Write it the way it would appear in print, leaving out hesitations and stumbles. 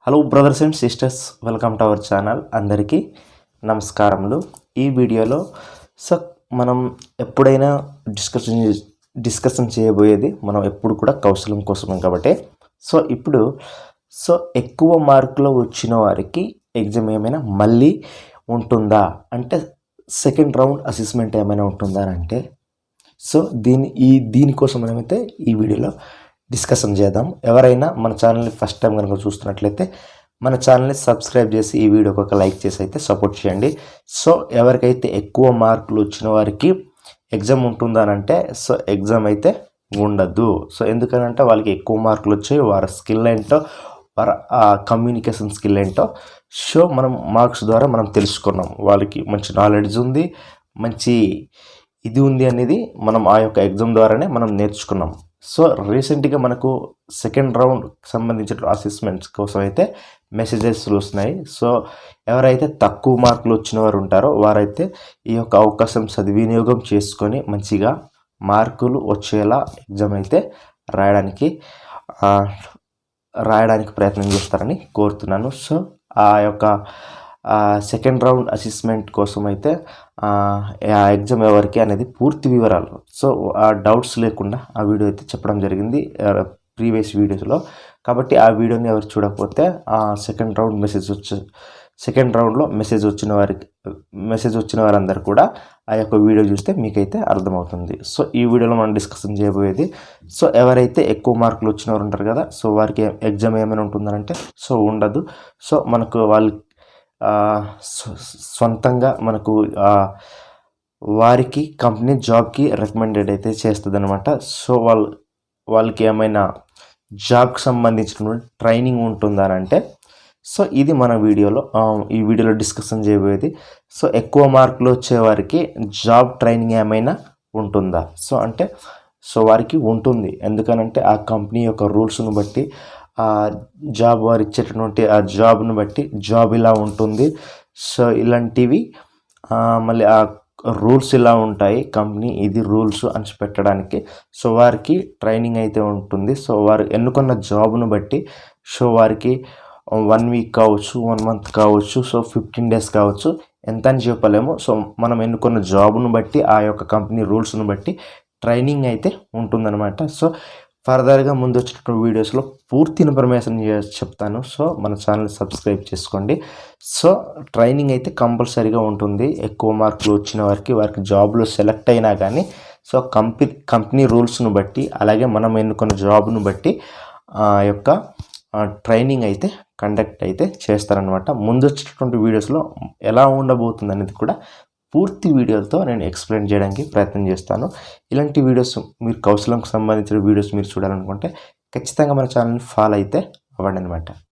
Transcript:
Hello brothers and sisters, welcome to our channel. అందరికీ నమస్కారములు. ఈ వీడియోలో మనం ఎప్పుడైనా డిస్కషన్ చేయబోయేది మనం ఎప్పుడు కూడా కౌశలం కోసమే కాబట్టి ఇప్పుడు ఎక్కువ మార్కులు వచ్చిన వారికి ఎగ్జామ్ ఏమైనా మళ్ళీ ఉంటుందా అంటే సెకండ్ రౌండ్ అసెస్మెంట్ ఏమైనా ఉంటుందా అంటే దీనికోసం మనమైతే ఈ వీడియోలో డిస్కషన్ చేద్దాం. ఎవరైనా మన ఛానల్ని ఫస్ట్ టైం కనుక చూస్తున్నట్లయితే మన ఛానల్ని సబ్స్క్రైబ్ చేసి ఈ వీడియోకి ఒక లైక్ చేసి అయితే సపోర్ట్ చేయండి. ఎవరికైతే ఎక్కువ మార్కులు వచ్చిన వారికి ఎగ్జామ్ ఉంటుందా అంటే ఎగ్జామ్ అయితే ఉండదు. ఎందుకనంటే వాళ్ళకి ఎక్కువ మార్కులు వచ్చాయి, వారి స్కిల్ ఏంటో, వారి కమ్యూనికేషన్ స్కిల్ ఏంటో మనం మార్క్స్ ద్వారా మనం తెలుసుకున్నాం. వాళ్ళకి మంచి నాలెడ్జ్ ఉంది, మంచి ఇది ఉంది అనేది మనం ఆ యొక్క ఎగ్జామ్ ద్వారానే మనం నేర్చుకున్నాం. రీసెంట్గా మనకు సెకండ్ రౌండ్ సంబంధించిన అసెస్మెంట్స్ కోసం అయితే మెసేజెస్ వస్తున్నాయి. ఎవరైతే తక్కువ మార్కులు వచ్చిన వారు ఉంటారో వారైతే ఈ యొక్క అవకాశం సద్వినియోగం చేసుకొని మంచిగా మార్కులు వచ్చేలా ఎగ్జామ్ అయితే రాయడానికి ప్రయత్నం చేస్తారని కోరుతున్నాను. ఆ యొక్క సెకండ్ రౌండ్ అసెస్మెంట్ కోసం అయితే ఆ ఎగ్జామ్ ఎవరికి అనేది పూర్తి వివరాలు ఆ డౌట్స్ లేకుండా ఆ వీడియో అయితే చెప్పడం జరిగింది ప్రీవియస్ వీడియోస్లో. కాబట్టి ఆ వీడియోని ఎవరు చూడకపోతే ఆ సెకండ్ రౌండ్లో మెసేజ్ వచ్చిన వారందరూ కూడా ఆ యొక్క వీడియో చూస్తే మీకైతే అర్థమవుతుంది. ఈ వీడియోలో మనం డిస్కషన్ చేయబోయేది ఎవరైతే ఎక్కువ మార్కులు వచ్చిన వారు ఉంటారు కదా, వారికి ఎగ్జామ్ ఏమైనా ఉంటుందంటే ఉండదు. మనకు వాళ్ళు సొంతంగా మనకు వారికి కంపెనీ జాబ్కి రికమెండెడ్ అయితే చేస్తుంది అనమాట. వాళ్ళకి ఏమైనా జాబ్కి సంబంధించినటువంటి ట్రైనింగ్ ఉంటుందా అంటే ఇది మన ఈ వీడియోలో డిస్కషన్ చేయబోయేది. ఎక్కువ మార్కులు వచ్చే వారికి జాబ్ ట్రైనింగ్ ఏమైనా ఉంటుందా అంటే వారికి ఉంటుంది. ఎందుకనంటే ఆ కంపెనీ యొక్క రూల్స్ను బట్టి, ఆ జాబ్ వారు ఇచ్చేటటువంటి ఆ జాబ్ను బట్టి జాబ్ ఇలా ఉంటుంది. ఇలాంటివి మళ్ళీ ఆ రూల్స్ ఇలా ఉంటాయి, కంపెనీ ఇది రూల్స్ అని పెట్టడానికి వారికి ట్రైనింగ్ అయితే ఉంటుంది. వారు ఎన్నుకున్న జాబ్ను బట్టి వారికి 1 వీక్ కావచ్చు, 1 మంత్ కావచ్చు, 15 డేస్ కావచ్చు, ఎంత అని చెప్పలేము. మనం ఎన్నుకున్న జాబ్ను బట్టి ఆ యొక్క కంపెనీ రూల్స్ను బట్టి ట్రైనింగ్ అయితే ఉంటుందన్నమాట. ఫర్దర్గా ముందు వచ్చినటువంటి వీడియోస్లో పూర్తి ఇన్ఫర్మేషన్ చెప్తాను. మన ఛానల్ సబ్స్క్రైబ్ చేసుకోండి. ట్రైనింగ్ అయితే కంపల్సరీగా ఉంటుంది. ఎక్కువ మార్కులు వచ్చిన వారికి జాబ్లో సెలెక్ట్ అయినా కానీ కంపెనీ రూల్స్ను బట్టి, అలాగే మనం ఎన్నుకున్న జాబ్ను బట్టి ఆ యొక్క ట్రైనింగ్ అయితే కండక్ట్ అయితే చేస్తారనమాట. ముందు వచ్చినటువంటి వీడియోస్లో ఎలా ఉండబోతుంది అనేది కూడా పూర్తి వీడియోతో నేను ఎక్స్ప్లెయిన్ చేయడానికి ప్రయత్నం చేస్తాను. ఇలాంటి వీడియోస్ మీరు కౌశలంకి సంబంధించిన వీడియోస్ మీరు చూడాలనుకుంటే ఖచ్చితంగా మన ఛానల్ని ఫాలో అయితే అవ్వండి అనమాట.